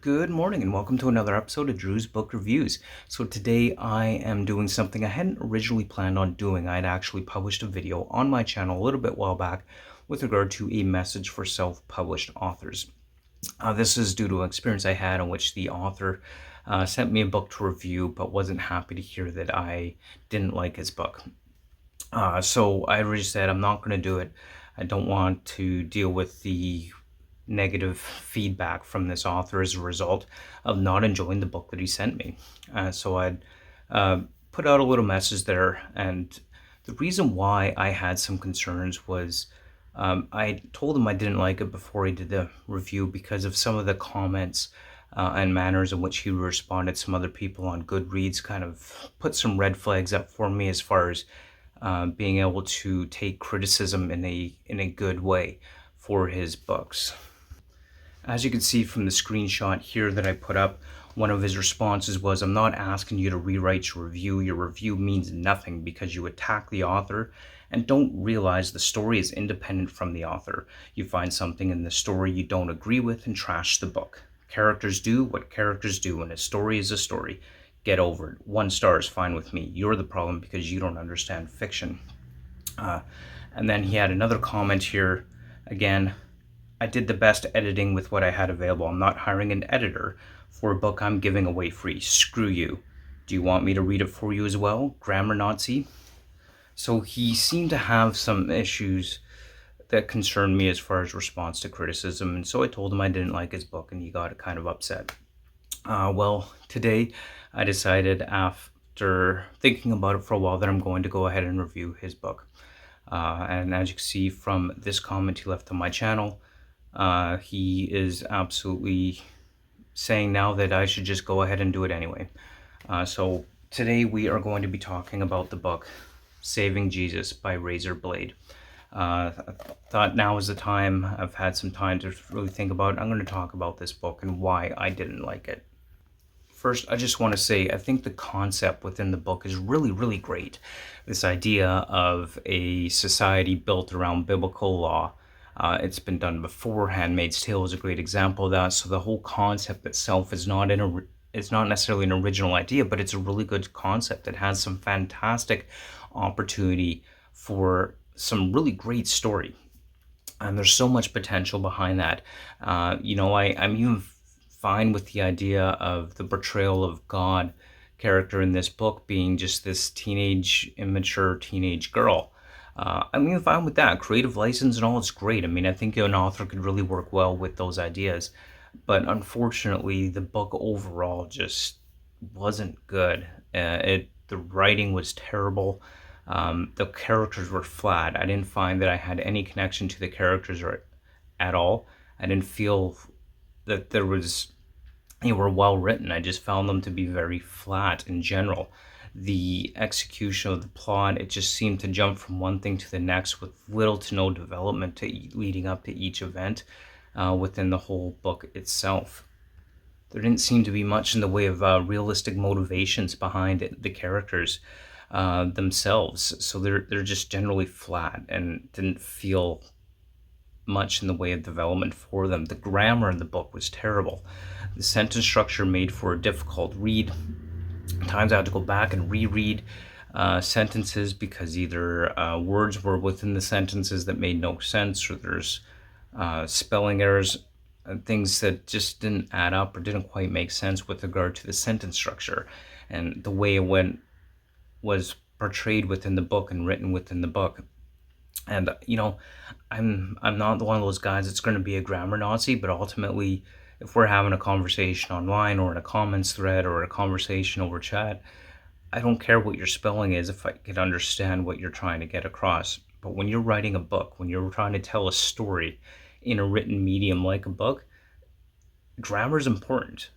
Good morning and welcome to another episode of Drew's Book Reviews. So today I am doing something I hadn't originally planned on doing. I'd actually published a video on my channel a little bit while back with regard to a message for self-published authors. This is due to an experience I had in which the author sent me a book to review but wasn't happy to hear that I didn't like his book. So I already said I'm not going to do it. I don't want to deal with the negative feedback from this author as a result of not enjoying the book that he sent me. So I'd put out a little message there, and the reason why I had some concerns was I told him I didn't like it before he did the review because of some of the comments and manners in which he responded. Some other people on Goodreads kind of put some red flags up for me as far as being able to take criticism in a good way for his books. As you can see from the screenshot here that I put up, one of his responses was, "I'm not asking you to rewrite your review. Your review means nothing because you attack the author and don't realize the story is independent from the author. You find something in the story you don't agree with and trash the book. Characters do what characters do, and a story is a story. Get over it. 1 star is fine with me. You're the problem because you don't understand fiction." And then he had another comment here. Again, "I did the best editing with what I had available. I'm not hiring an editor for a book I'm giving away free. Screw you. Do you want me to read it for you as well? Grammar Nazi?" So he seemed to have some issues that concerned me as far as response to criticism. And so I told him I didn't like his book, and he got kind of upset. Well, today I decided, after thinking about it for a while, that I'm going to go ahead and review his book. And as you can see from this comment he left on my channel, he is absolutely saying now that I should just go ahead and do it anyway. So today we are going to be talking about the book Saving Jesus by Razor Blade. I thought now is the time. I've had some time to really think about it. I'm going to talk about this book and why I didn't like it. First, I just want to say I think the concept within the book is really, really great. This idea of a society built around biblical law. It's been done before. Handmaid's Tale is a great example of that. So the whole concept itself is not it's not necessarily an original idea, but it's a really good concept. It has some fantastic opportunity for some really great story. And there's so much potential behind that. I'm even fine with the idea of the portrayal of God character in this book being just this immature teenage girl. I'm even fine with that. Creative license and all, it's great. I mean, I think an author could really work well with those ideas. But unfortunately, the book overall just wasn't good. The writing was terrible. The characters were flat. I didn't find that I had any connection to the characters at all. I didn't feel that they were well written. I just found them to be very flat in general. The execution of the plot, it just seemed to jump from one thing to the next with little to no development leading up to each event within the whole book itself. There didn't seem to be much in the way of realistic motivations behind the characters themselves. So they're just generally flat and didn't feel much in the way of development for them. The grammar in the book was terrible. The sentence structure made for a difficult read. At times I had to go back and reread sentences because either words were within the sentences that made no sense, or there's spelling errors and things that just didn't add up or didn't quite make sense with regard to the sentence structure and the way it was portrayed within the book and written within the book. And I'm not one of those guys that's going to be a grammar Nazi, but ultimately, if we're having a conversation online or in a comments thread or a conversation over chat, I don't care what your spelling is if I can understand what you're trying to get across. But when you're writing a book, when you're trying to tell a story in a written medium like a book, grammar is important.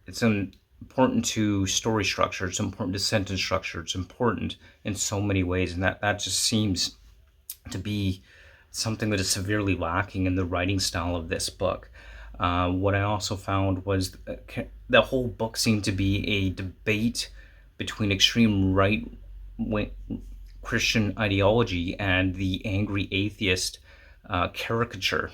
It's important to story structure. It's important to sentence structure. It's important in so many ways, and that just seems to be something that is severely lacking in the writing style of this book. What I also found was the whole book seemed to be a debate between extreme right Christian ideology and the angry atheist caricature.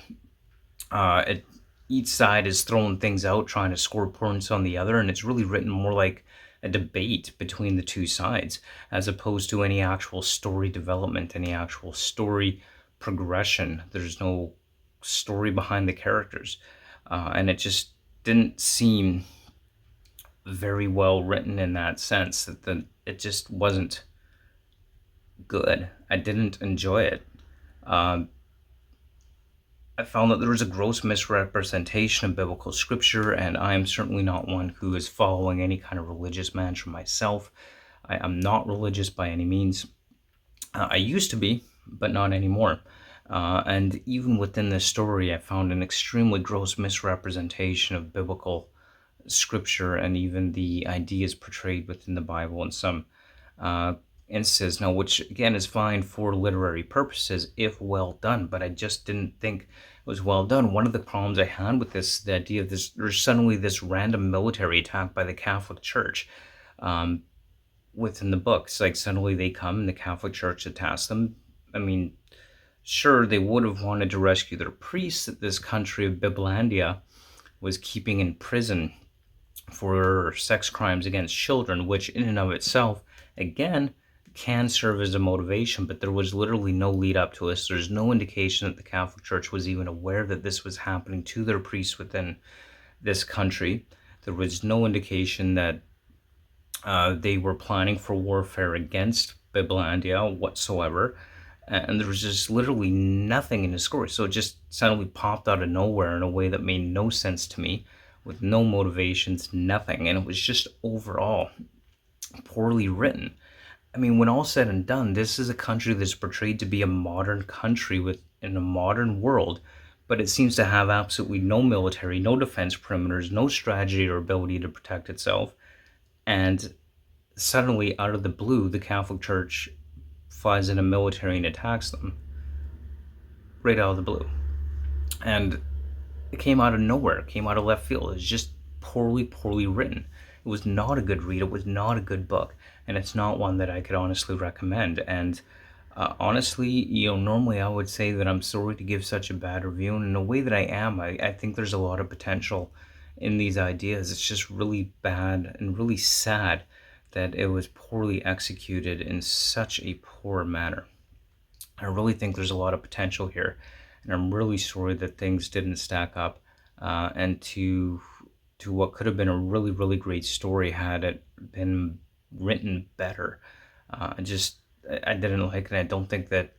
each side is throwing things out, trying to score points on the other, and it's really written more like a debate between the two sides, as opposed to any actual story development, any actual story progression. There's no story behind the characters, and it just didn't seem very well written in that sense. It just wasn't good. I didn't enjoy it. Um, I found that there was a gross misrepresentation of biblical scripture, and I am certainly not one who is following any kind of religious mantra myself. I am not religious by any means. I used to be, but not anymore. And even within this story, I found an extremely gross misrepresentation of biblical scripture and even the ideas portrayed within the Bible in some instances. Now, which again is fine for literary purposes if well done, but I just didn't think it was well done. One of the problems I had with this, the idea of this, there's suddenly this random military attack by the Catholic Church within the books. Like suddenly they come and the Catholic Church attacks them. I mean, sure, they would have wanted to rescue their priests that this country of Biblandia was keeping in prison for sex crimes against children, which in and of itself, again, can serve as a motivation, but there was literally no lead up to this. There's no indication that the Catholic Church was even aware that this was happening to their priests within this country. There was no indication that they were planning for warfare against Biblandia whatsoever. And there was just literally nothing in the story. So it just suddenly popped out of nowhere in a way that made no sense to me, with no motivations, nothing. And it was just overall poorly written. I mean, when all said and done, this is a country that's portrayed to be a modern country in a modern world, but it seems to have absolutely no military, no defense perimeters, no strategy or ability to protect itself. And suddenly, out of the blue, the Catholic Church flies in a military and attacks them right out of the blue. And it came out of nowhere, it came out of left field. It was just poorly written. It was not a good read. It was not a good book, and it's not one that I could honestly recommend. And honestly, normally I would say that I'm sorry to give such a bad review, and in a way that I am, I think there's a lot of potential in these ideas. It's just really bad and really sad that it was poorly executed in such a poor manner. I really think there's a lot of potential here, and I'm really sorry that things didn't stack up and to what could have been a really great story had it been written better. I didn't like it. I don't think that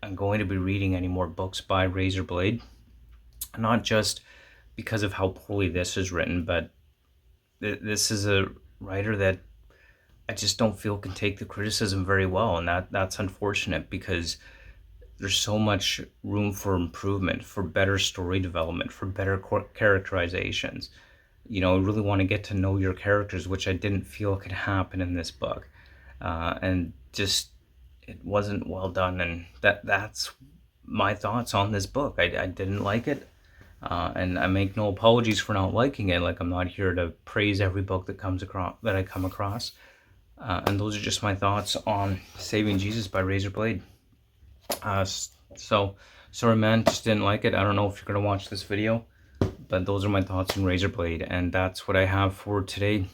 I'm going to be reading any more books by Razorblade, not just because of how poorly this is written, but this is a writer that I just don't feel can take the criticism very well, and that's unfortunate, because there's so much room for improvement, for better story development, for better characterizations. I really want to get to know your characters, which I didn't feel could happen in this book, and just it wasn't well done. And that's my thoughts on this book. I didn't like it, and I make no apologies for not liking it. Like, I'm not here to praise every book that I come across. And those are just my thoughts on Saving Jesus by Razorblade. So, sorry man, just didn't like it. I don't know if you're going to watch this video, but those are my thoughts on Razorblade, and that's what I have for today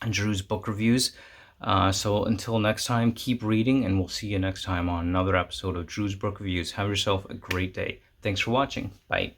in Drew's book reviews. So until next time, keep reading, and we'll see you next time on another episode of Drew's book reviews. Have yourself a great day. Thanks for watching. Bye.